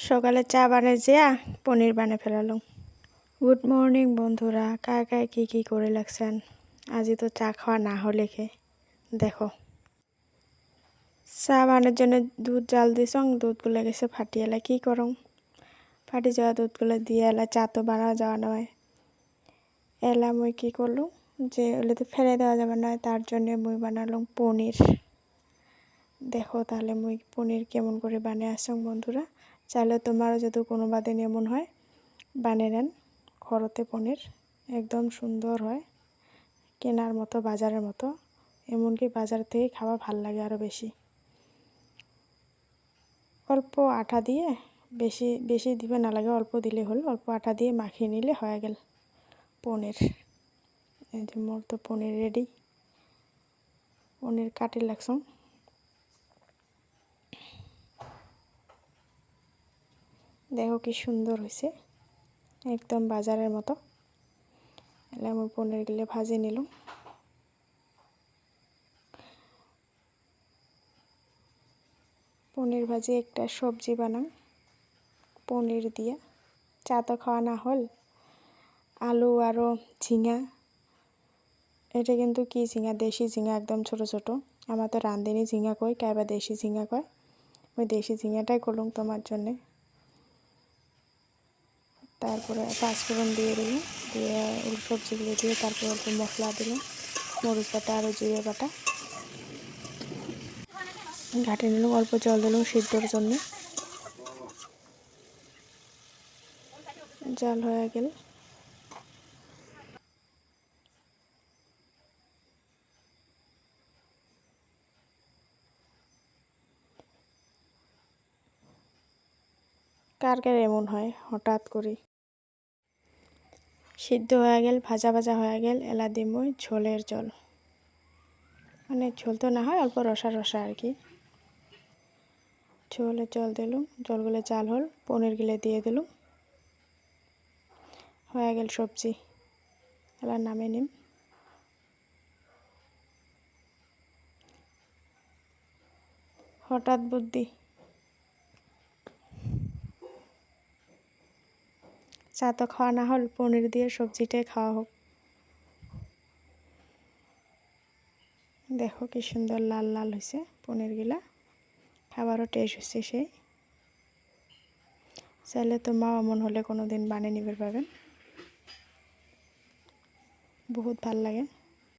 সকালে চা বানিয়ে যেয়া পনির বানিয়ে ফেলালাম। গুড মর্নিং বন্ধুরা, কার কার কী করে লাগছেন। আজি তো চা খাওয়া না হলে দেখো চা বানানোর জন্য দুধ জাল দিছং, দুধগুলো গেছে ফাটিয়ে এলা কী করং, ফাটি যাওয়া দুধগুলো দিয়ে এলা চা তো বানানো যাওয়া নয়। এলা মুই কী করলুম যে ওগুলো তো ফেলে দেওয়া যাবে না, তার জন্য মুই বানালাম পনির। দেখো তাহলে মুই পনির কেমন করে বানিয়ে আসং বন্ধুরা। চাইলে তোমারও যদি কোনো বাদিন এমন হয় বানিয়ে নেন ঘরতে পনির, একদম সুন্দর হয়, কেনার মতো বাজারের মতো। এমনকি বাজার থেকে খাওয়া ভাল লাগে আরও বেশি। অল্প আটা দিয়ে, বেশি বেশি দিবে না লাগে, অল্প দিলে হল। অল্প আটা দিয়ে মাখিয়ে নিলে হয়ে গেল পনির। এই যে মোর তো পনির রেডি। পনির কাটি লাগছং, দেখো কি সুন্দর হয়েছে, একদম বাজারের মতো। এলে আমি পনিরগুলো ভাজি নিলাম। পনির ভাজি একটা সবজি বানাং পনির দিয়ে। চা তো খাওয়া না হল, আলু আরও ঝিঙা, এটা কিন্তু কি ঝিঙা, দেশি ঝিঙা, একদম ছোট ছোট। আমার তো রাঁধুনি ঝিঙা কই, কাইবা দেশি ঝিঙা কয়। ওই দেশি ঝিঙাটাই করলাম তোমার জন্যে। তারপরে পাঁচফোড়ন দিয়ে দিলাম, দিয়ে ওই সবজিগুলো দিয়ে তারপর অল্প মশলা দিলাম, মরিচ বাটা আর জিরে বাটা ঘাটে নিলাম। অল্প জল দিলাম সিদ্ধর জন্য। জল হয়ে গেল, কার কার এমন হয় হঠাৎ করে। সিদ্ধ হয়ে গেল, ভাজা ভাজা হয়ে গেল। এলা দিম ঝোলের জল, মানে ঝোল তো না হয়, অল্প রসা রসা আর কি। ঝোলের জল দিলাম, জলগুলো চাল হল, পনিরগুলো দিয়ে দিলাম, হয়ে গেল সবজি। এলা নামে নিম। হঠাৎ বুদ্ধি, চা তো খাওয়া না হল, পনির দিয়ে সবজিটাই খাওয়া হোক। দেখো কি সুন্দর লাল লাল হয়েছে পনিরগুলা, খাবারও টেস্ট হচ্ছে সেই। চাইলে তো মা এমন হলে কোনো দিন বানিয়ে নিতে পারবেন, বহুত ভাল লাগে।